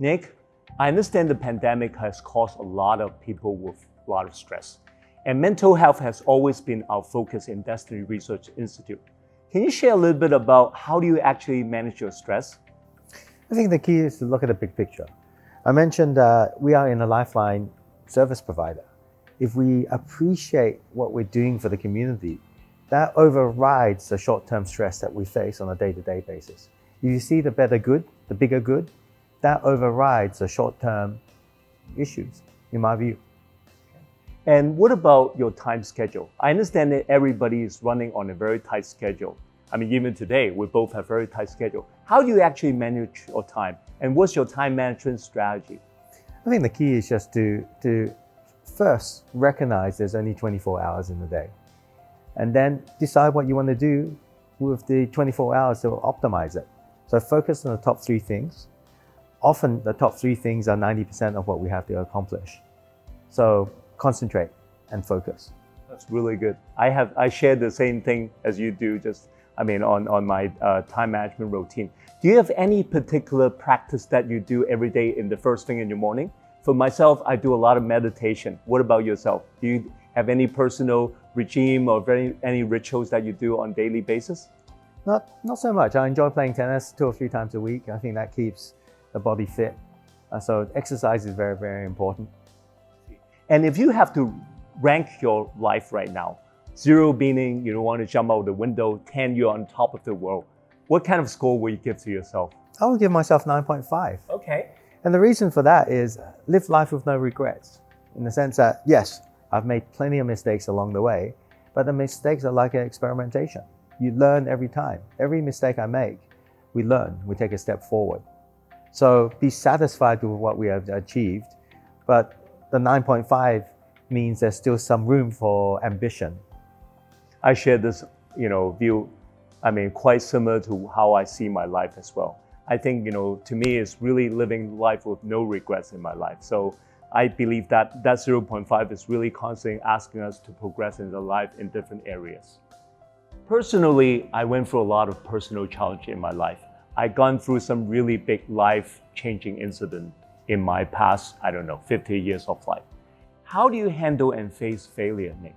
Nick, I understand the pandemic has caused a lot of people with a lot of stress, and mental health has always been our focus in Destiny Research Institute. Can you share a little bit about how do you actually manage your stress? I think the key is to look at the big picture. I mentioned we are in a lifeline service provider. If we appreciate what we're doing for the community, that overrides the short-term stress that we face on a day-to-day basis. If you see the better good, the bigger good, that overrides the short-term issues, in my view. And what about your time schedule? I understand that everybody is running on a very tight schedule. I mean, even today, we both have very tight schedule. How do you actually manage your time? And what's your time management strategy? I think the key is just to first recognize there's only 24 hours in the day. And then decide what you want to do with the 24 hours to optimize it. So focus on the top 3 things. Often the top 3 things are 90% of what we have to accomplish. So concentrate and focus. That's really good. I share the same thing as you do, on my time management routine. Do you have any particular practice that you do every day in the first thing in the morning? For myself, I do a lot of meditation. What about yourself? Do you have any personal regime or any rituals that you do on a daily basis? Not so much. I enjoy playing tennis 2 or 3 times a week. I think that keeps the body fit. So exercise is very, very important. And if you have to rank your life right now, 0 meaning you don't want to jump out the window, 10 you're on top of the world, what kind of score will you give to yourself? I will give myself 9.5. Okay. And the reason for that is live life with no regrets. In the sense that, yes, I've made plenty of mistakes along the way, but the mistakes are like an experimentation. You learn every time. Every mistake I make, we learn, we take a step forward. So be satisfied with what we have achieved, but the 9.5 means there's still some room for ambition. I share this, view, quite similar to how I see my life as well. I think, to me, it's really living life with no regrets in my life. So I believe that 0.5 is really constantly asking us to progress in the life in different areas. Personally, I went through a lot of personal challenge in my life. I've gone through some really big life-changing incident in my past, 50 years of life. How do you handle and face failure, Nick?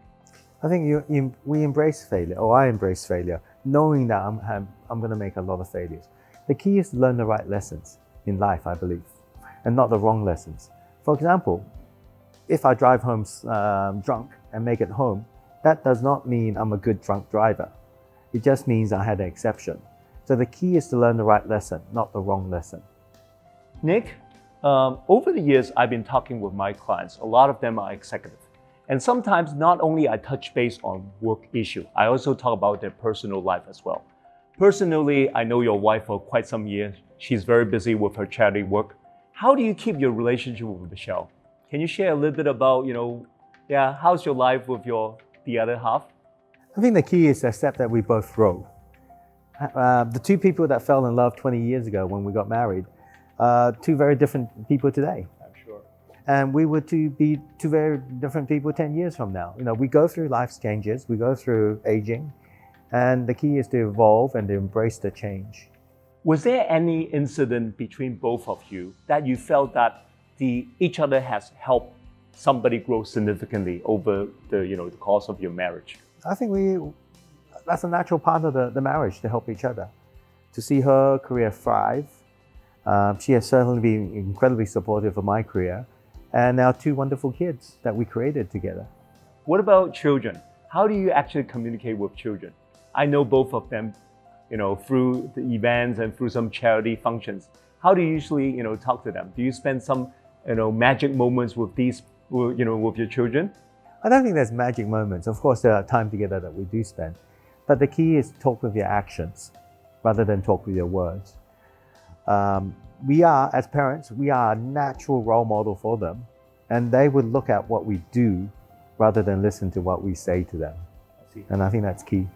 I think we embrace failure, or I embrace failure, knowing that I'm going to make a lot of failures. The key is to learn the right lessons in life, I believe, and not the wrong lessons. For example, if I drive home drunk and make it home, that does not mean I'm a good drunk driver. It just means I had an exception. So the key is to learn the right lesson, not the wrong lesson. Nick, over the years, I've been talking with my clients. A lot of them are executive. And sometimes not only I touch base on work issue, I also talk about their personal life as well. Personally, I know your wife for quite some years. She's very busy with her charity work. How do you keep your relationship with Michelle? Can you share a little bit about, how's your life with the other half? I think the key is to accept that we both grow. The 2 people that fell in love 20 years ago when we got married, 2 very different people today. I'm sure. And we were to be 2 very different people 10 years from now. We go through life's changes, we go through aging, and the key is to evolve and to embrace the change. Was there any incident between both of you that you felt that each other has helped somebody grow significantly over the course of your marriage? I think that's a natural part of the marriage, to help each other. To see her career thrive, she has certainly been incredibly supportive of my career, and now 2 wonderful kids that we created together. What about children? How do you actually communicate with children? I know both of them, through the events and through some charity functions. How do you usually, talk to them? Do you spend some, magic moments with with your children? I don't think there's magic moments. Of course, there are time together that we do spend. But the key is talk with your actions rather than talk with your words. As parents, we are a natural role model for them. And they would look at what we do rather than listen to what we say to them. And I think that's key.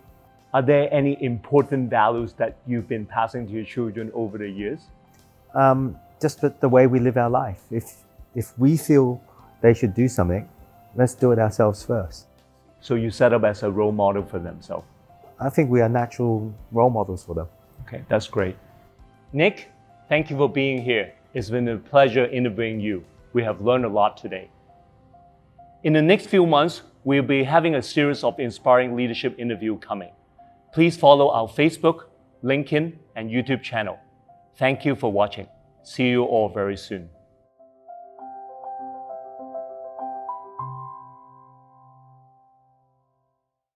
Are there any important values that you've been passing to your children over the years? Just the way we live our life. If we feel they should do something, let's do it ourselves first. So you set up as a role model for themselves? I think we are natural role models for them. Okay, that's great. Nick, thank you for being here. It's been a pleasure interviewing you. We have learned a lot today. In the next few months, we'll be having a series of inspiring leadership interviews coming. Please follow our Facebook, LinkedIn, and YouTube channel. Thank you for watching. See you all very soon.